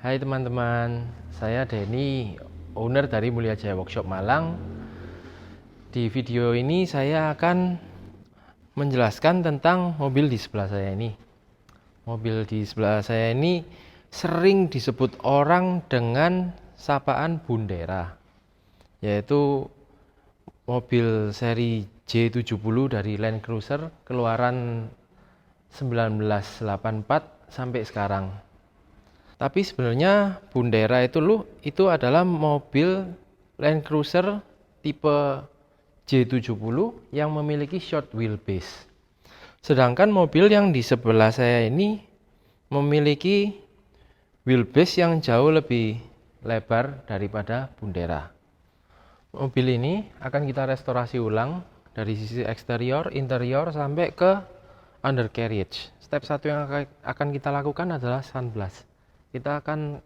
Hai teman-teman, saya Denny, owner dari Mulia Jaya Workshop Malang. Di video ini saya akan menjelaskan tentang mobil di sebelah saya ini. Mobil di sebelah saya ini sering disebut orang dengan sapaan Bundera, yaitu mobil seri J70 dari Land Cruiser keluaran 1984 sampai sekarang. Tapi sebenarnya Bundera itu adalah mobil Land Cruiser tipe J70 yang memiliki short wheelbase. Sedangkan mobil yang di sebelah saya ini memiliki wheelbase yang jauh lebih lebar daripada Bundera. Mobil ini akan kita restorasi ulang dari sisi eksterior, interior sampai ke undercarriage. Step 1 yang akan kita lakukan adalah sunblast. Kita akan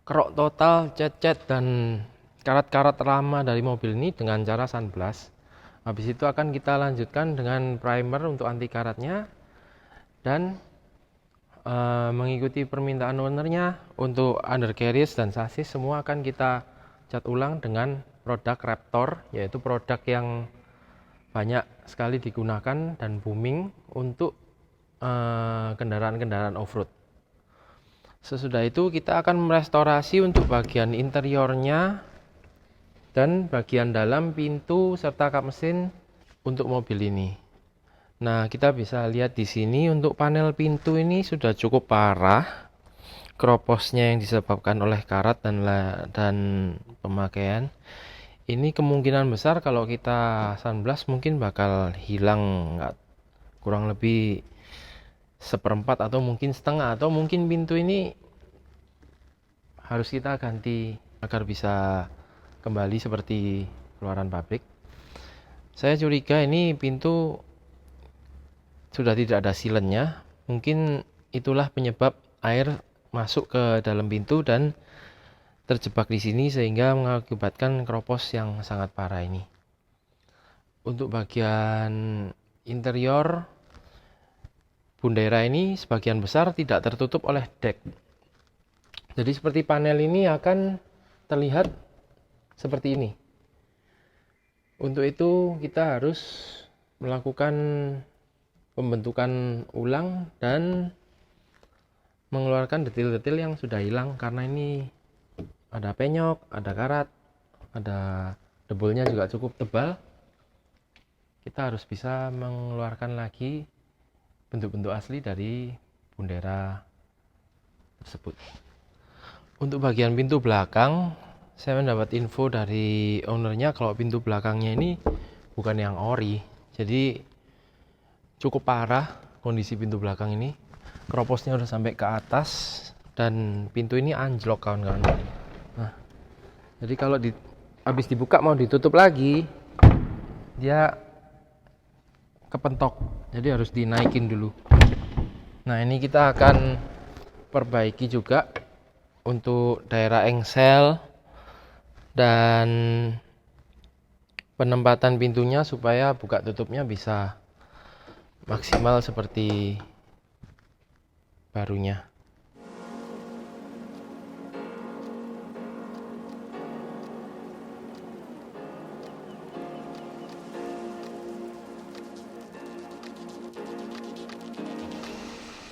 kerok total cat-cat dan karat-karat lama dari mobil ini dengan cara sunblast. Habis itu akan kita lanjutkan dengan primer untuk anti karatnya dan mengikuti permintaan ownernya untuk undercarriage dan sasis semua akan kita cat ulang dengan produk Raptor, yaitu produk yang banyak sekali digunakan dan booming untuk kendaraan-kendaraan off-road. Sesudah itu kita akan merestorasi untuk bagian interiornya dan bagian dalam pintu serta kap mesin untuk mobil ini. Nah, kita bisa lihat di sini untuk panel pintu ini sudah cukup parah. Kroposnya yang disebabkan oleh karat dan pemakaian. Ini kemungkinan besar kalau kita sunblast mungkin bakal hilang kurang lebih seperempat atau mungkin setengah, atau mungkin pintu ini harus kita ganti agar bisa kembali seperti keluaran pabrik. Saya curiga ini pintu sudah tidak ada silennya, mungkin itulah penyebab air masuk ke dalam pintu dan terjebak di sini sehingga mengakibatkan kropos yang sangat parah ini. Untuk bagian interior Bundera ini sebagian besar tidak tertutup oleh deck. Jadi seperti panel ini akan terlihat seperti ini. Untuk itu kita harus melakukan pembentukan ulang dan mengeluarkan detail-detail yang sudah hilang karena ini ada penyok, ada karat, ada debolnya juga cukup tebal. Kita harus bisa mengeluarkan lagi bentuk-bentuk asli dari Bundera tersebut. Untuk bagian pintu belakang, saya mendapat info dari ownernya kalau pintu belakangnya ini bukan yang ori. Jadi cukup parah kondisi pintu belakang ini. Kroposnya udah sampai ke atas dan pintu ini anjlok kawan-kawan. Nah, jadi kalau habis dibuka mau ditutup lagi, dia kepentok, jadi harus dinaikin dulu. Nah, ini kita akan perbaiki juga untuk daerah engsel dan penempatan pintunya supaya buka tutupnya bisa maksimal seperti barunya.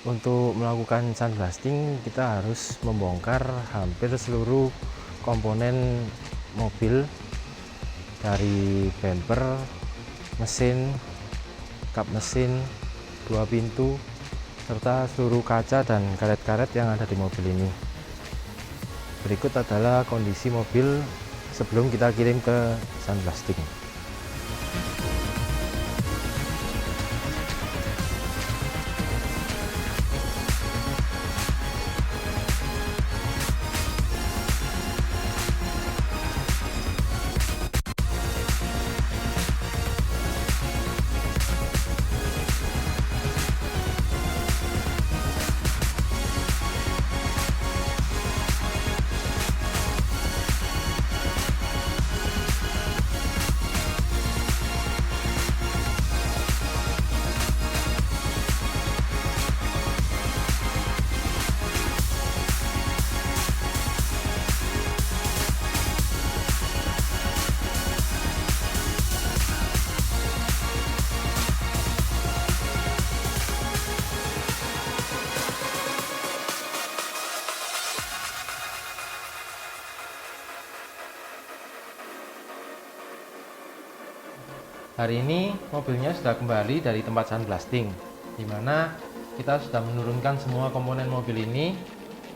Untuk melakukan sunblasting kita harus membongkar hampir seluruh komponen mobil, dari bumper, mesin, kap mesin, dua pintu, serta seluruh kaca dan karet-karet yang ada di mobil ini. Berikut adalah kondisi mobil sebelum kita kirim ke sunblasting. Hari ini mobilnya sudah kembali dari tempat sandblasting, di mana kita sudah menurunkan semua komponen mobil ini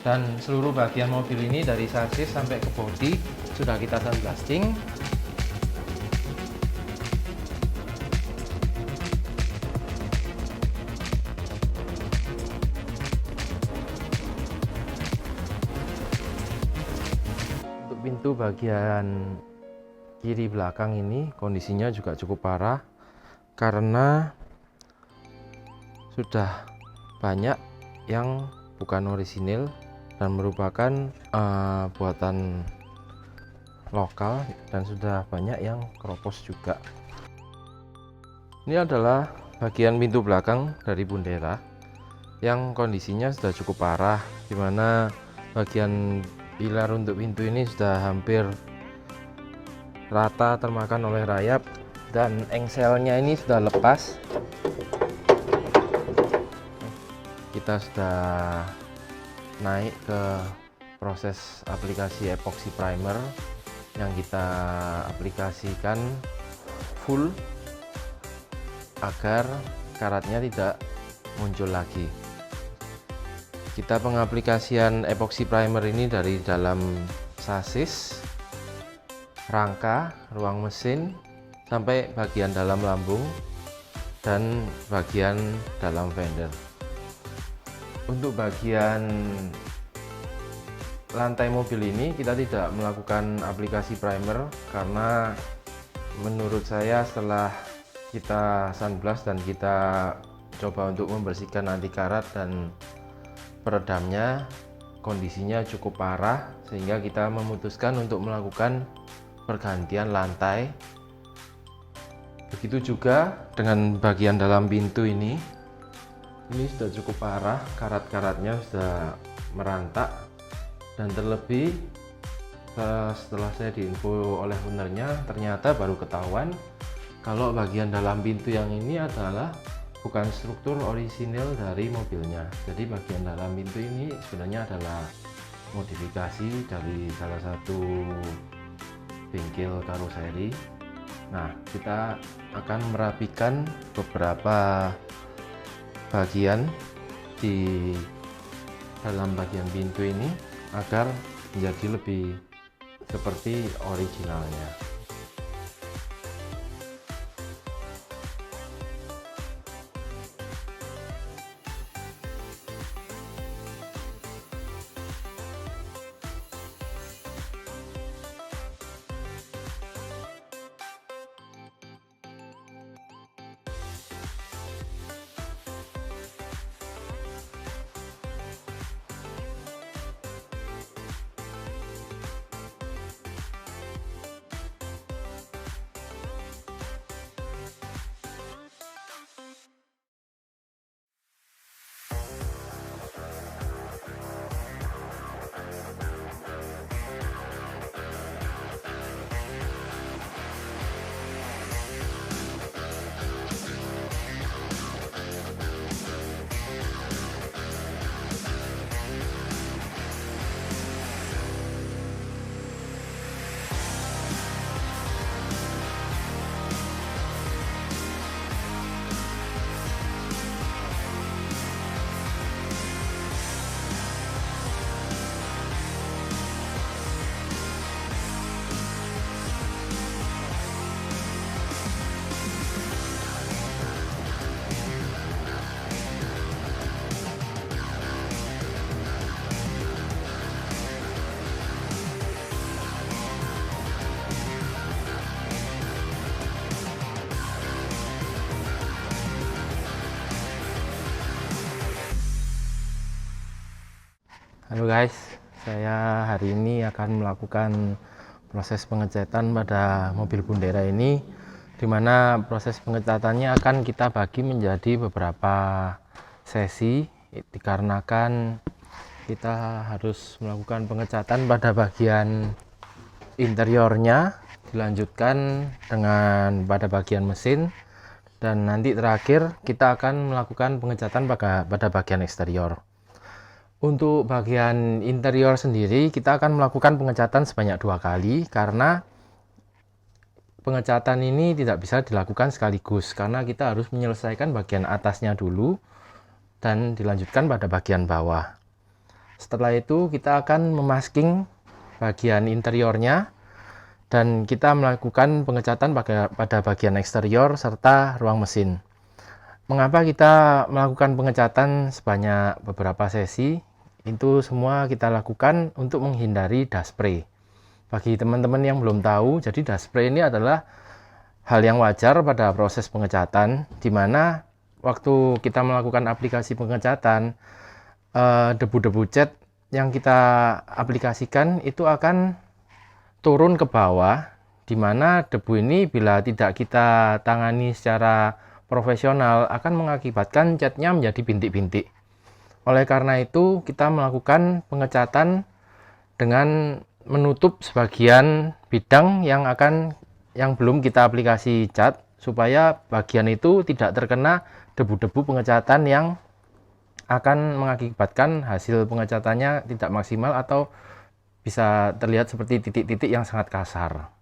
dan seluruh bagian mobil ini dari sasis sampai ke bodi sudah kita sandblasting. Untuk pintu bagian kiri belakang ini kondisinya juga cukup parah karena sudah banyak yang bukan orisinil dan merupakan buatan lokal, dan sudah banyak yang keropos juga. Ini adalah bagian pintu belakang dari Bundera yang kondisinya sudah cukup parah, dimana bagian pilar untuk pintu ini sudah hampir rata termakan oleh rayap dan engselnya ini sudah lepas. Kita sudah naik ke proses aplikasi epoxy primer yang kita aplikasikan full agar karatnya tidak muncul lagi. Kita pengaplikasian epoxy primer ini dari dalam sasis, rangka, ruang mesin, sampai bagian dalam lambung dan bagian dalam fender. Untuk bagian lantai mobil ini kita tidak melakukan aplikasi primer karena menurut saya setelah kita sunblast dan kita coba untuk membersihkan anti karat dan peredamnya, kondisinya cukup parah sehingga kita memutuskan untuk melakukan pergantian lantai. Begitu juga dengan bagian dalam pintu ini sudah cukup parah, karat-karatnya sudah merantak, dan terlebih setelah saya diinfo oleh ownernya ternyata baru ketahuan kalau bagian dalam pintu yang ini adalah bukan struktur orisinil dari mobilnya. Jadi bagian dalam pintu ini sebenarnya adalah modifikasi dari salah satu bengkel karoseri. Nah, kita akan merapikan beberapa bagian di dalam bagian pintu ini agar menjadi lebih seperti originalnya. Halo guys, saya hari ini akan melakukan proses pengecatan pada mobil Bundera ini, dimana proses pengecatannya akan kita bagi menjadi beberapa sesi, dikarenakan kita harus melakukan pengecatan pada bagian interiornya, dilanjutkan dengan pada bagian mesin, dan nanti terakhir kita akan melakukan pengecatan pada bagian eksterior. Untuk bagian interior sendiri kita akan melakukan pengecatan sebanyak 2 kali karena pengecatan ini tidak bisa dilakukan sekaligus karena kita harus menyelesaikan bagian atasnya dulu dan dilanjutkan pada bagian bawah. Setelah itu kita akan memasking bagian interiornya dan kita melakukan pengecatan pada bagian eksterior serta ruang mesin. Mengapa kita melakukan pengecatan sebanyak beberapa sesi? Itu semua kita lakukan untuk menghindari dust spray. Bagi teman-teman yang belum tahu, jadi dust spray ini adalah hal yang wajar pada proses pengecatan, di mana waktu kita melakukan aplikasi pengecatan, debu-debu cat yang kita aplikasikan itu akan turun ke bawah, di mana debu ini bila tidak kita tangani secara profesional akan mengakibatkan catnya menjadi bintik-bintik. Oleh karena itu, kita melakukan pengecatan dengan menutup sebagian bidang yang belum kita aplikasi cat supaya bagian itu tidak terkena debu-debu pengecatan yang akan mengakibatkan hasil pengecatannya tidak maksimal atau bisa terlihat seperti titik-titik yang sangat kasar.